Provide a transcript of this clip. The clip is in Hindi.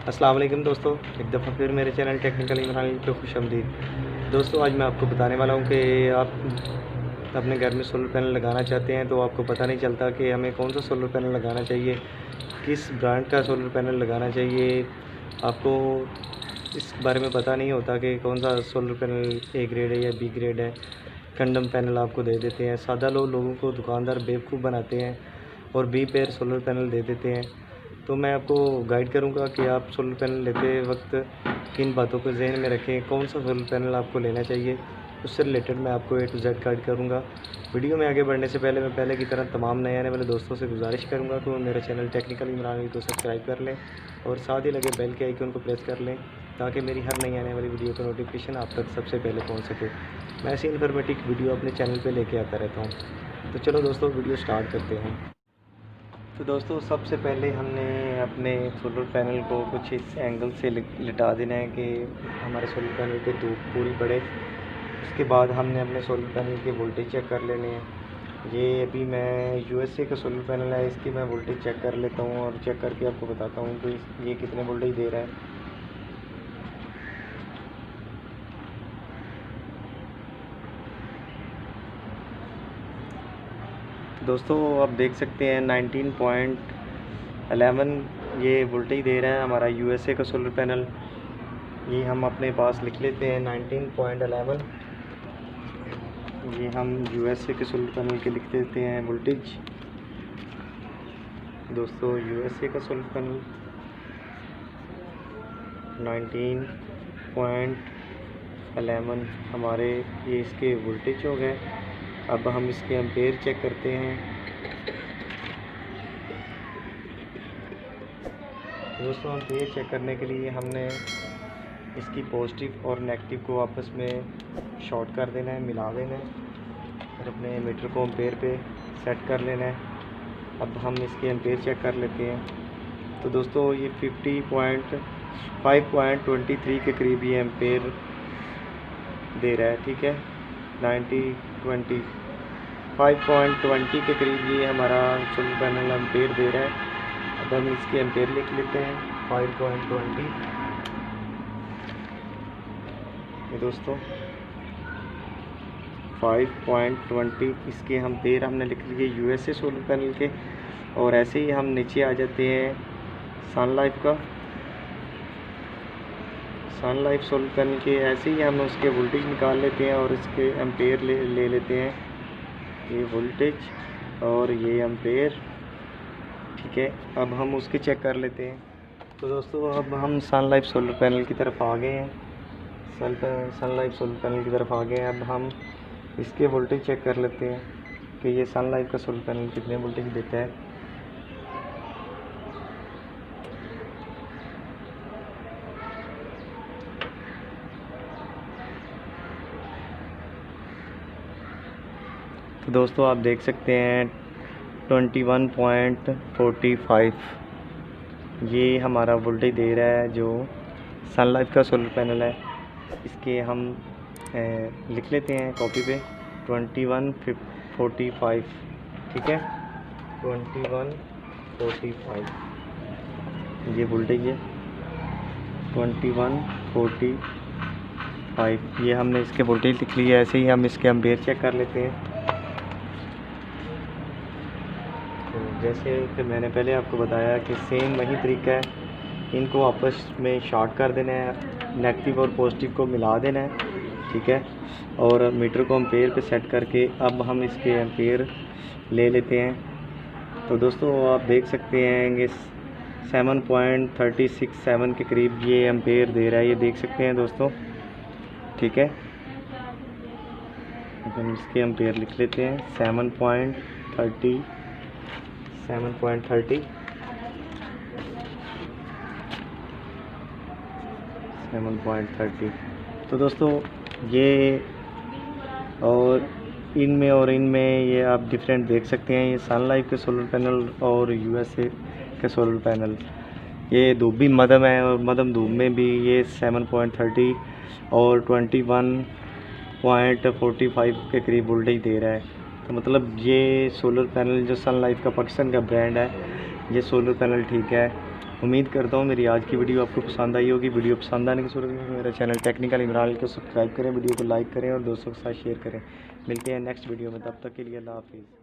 अस्सलाम वालेकुम दोस्तों, एक दफ़ा फिर मेरे चैनल टेक्निकल इमरान पे खुशामदीद। दोस्तों आज मैं आपको बताने वाला हूँ कि आप अपने घर में सोलर पैनल लगाना चाहते हैं तो आपको पता नहीं चलता कि हमें कौन सा सोलर पैनल लगाना चाहिए, किस ब्रांड का सोलर पैनल लगाना चाहिए। आपको इस बारे में पता नहीं होता कि कौन सा सोलर पैनल ए ग्रेड है या बी ग्रेड है। कंडम पैनल आपको दे देते हैं, सादा लोगों को दुकानदार बेवकूफ़ बनाते हैं और बी पेयर सोलर पैनल दे देते हैं। तो मैं आपको गाइड करूंगा कि आप सोलर पैनल लेते वक्त किन बातों को जहन में रखें, कौन सा सोलर पैनल आपको लेना चाहिए। उससे रिलेटेड मैं आपको A to Z गाइड करूंगा। वीडियो में आगे बढ़ने से पहले मैं पहले की तरह तमाम नए आने वाले दोस्तों से गुजारिश करूंगा कि वो मेरा चैनल टेक्निकल इमरान को सब्सक्राइब कर लें और साथ ही लगे बेल के आइकन को प्रेस कर लें ताकि मेरी हर नई आने वाली वीडियो का नोटिफिकेशन आप तक सबसे पहले पहुँच सके। मैं ऐसी इन्फॉर्मेटिव वीडियो अपने चैनल पर लेके आता रहता हूँ। तो चलो दोस्तों वीडियो स्टार्ट करते हैं। तो दोस्तों सबसे पहले हमने अपने सोलर पैनल को कुछ इस एंगल से लिटा देना है कि हमारे सोलर पैनल पे धूप पूरी पड़े। उसके बाद हमने अपने सोलर पैनल के वोल्टेज चेक कर लेने हैं। ये अभी मैं USA का सोलर पैनल है, इसकी मैं वोल्टेज चेक कर लेता हूँ और चेक करके आपको बताता हूँ कि ये कितने वोल्टेज दे रहा है। दोस्तों आप देख सकते हैं 19.11 ये वोल्टेज दे रहा है हमारा USA का सोलर पैनल। ये हम अपने पास लिख लेते हैं 19.11। ये हम USA के सोलर पैनल के लिख देते हैं वोल्टेज। दोस्तों USA का सोलर पैनल 19.11 हमारे ये इसके वोल्टेज हो गए। अब हम इसके एम्पेयर चेक करते हैं। दोस्तों एम्पेयर चेक करने के लिए हमने इसकी पॉजिटिव और नेगेटिव को आपस में शॉर्ट कर देना है, मिला देना है और अपने मीटर को एम्पेयर पे सेट कर लेना है। अब हम इसके एम्पेयर चेक कर लेते हैं। तो दोस्तों ये 5.23 के करीब ये एम्पेयर दे रहा है, ठीक है। 5.20 के करीब ये हमारा सोलर पैनल एम्पेयर दे रहा है। अब हम इसके एम्पेयर लिख लेते हैं 5.20। ये दोस्तों 5.20 इसके एम्पेयर हमने लिख लिए USA सोलर पैनल के। और ऐसे ही हम नीचे आ जाते हैं सन लाइफ सोलर पैनल के। ऐसे ही हम उसके वोल्टेज निकाल लेते हैं और इसके एम्पेयर ले लेते हैं। ये वोल्टेज और ये एम्पेयर, ठीक है। अब हम उसके चेक कर लेते हैं। तो दोस्तों अब हम सन लाइफ सोलर पैनल की तरफ आ गए हैं। सन लाइफ सोलर पैनल की तरफ आ गए हैं। अब हम इसके वोल्टेज चेक कर लेते हैं कि ये सन लाइफ का सोलर पैनल कितने वोल्टेज देता है। तो दोस्तों आप देख सकते हैं 21.45 ये हमारा वोल्टेज दे रहा है जो सन लाइफ का सोलर पैनल है। इसके हम लिख लेते हैं कॉपी पे 21.45, ठीक है। 21.45 ये वोल्टेज है। 21.45 ये हमने इसके वोल्टेज लिख लिया। ऐसे ही हम इसके एम्पेयर चेक कर लेते हैं। तो जैसे कि मैंने पहले आपको बताया कि सेम वही तरीका है, इनको आपस में शॉर्ट कर देना है, नेगेटिव और पॉजिटिव को मिला देना है, ठीक है। और मीटर को एम्पेयर पे सेट करके अब हम इसके एम्पेयर ले लेते हैं। तो दोस्तों आप देख सकते हैं कि 7.367 के करीब ये एम्पेयर दे रहा है, ये देख सकते हैं दोस्तों, ठीक है। हम इसके एम्पेयर लिख लेते हैं 7.30 7.30। तो दोस्तों ये और इनमें ये आप डिफरेंट देख सकते हैं। ये सन लाइफ के सोलर पैनल और USA के सोलर पैनल, ये धूप भी मध्यम है और मध्यम धूप में भी ये 7.30 और 21.45 के करीब वोल्टेज दे रहा है। तो मतलब ये सोलर पैनल जो सन लाइफ का पाकिस्तान का ब्रांड है, ये सोलर पैनल ठीक है। उम्मीद करता हूँ मेरी आज की वीडियो आपको पसंद आई होगी। वीडियो पसंद आने की सूरत में मेरा चैनल टेक्निकल इमरान को सब्सक्राइब करें, वीडियो को लाइक करें और दोस्तों के साथ शेयर करें। मिलते हैं नेक्स्ट वीडियो में, तब तक के लिए अल्लाह हाफिज़।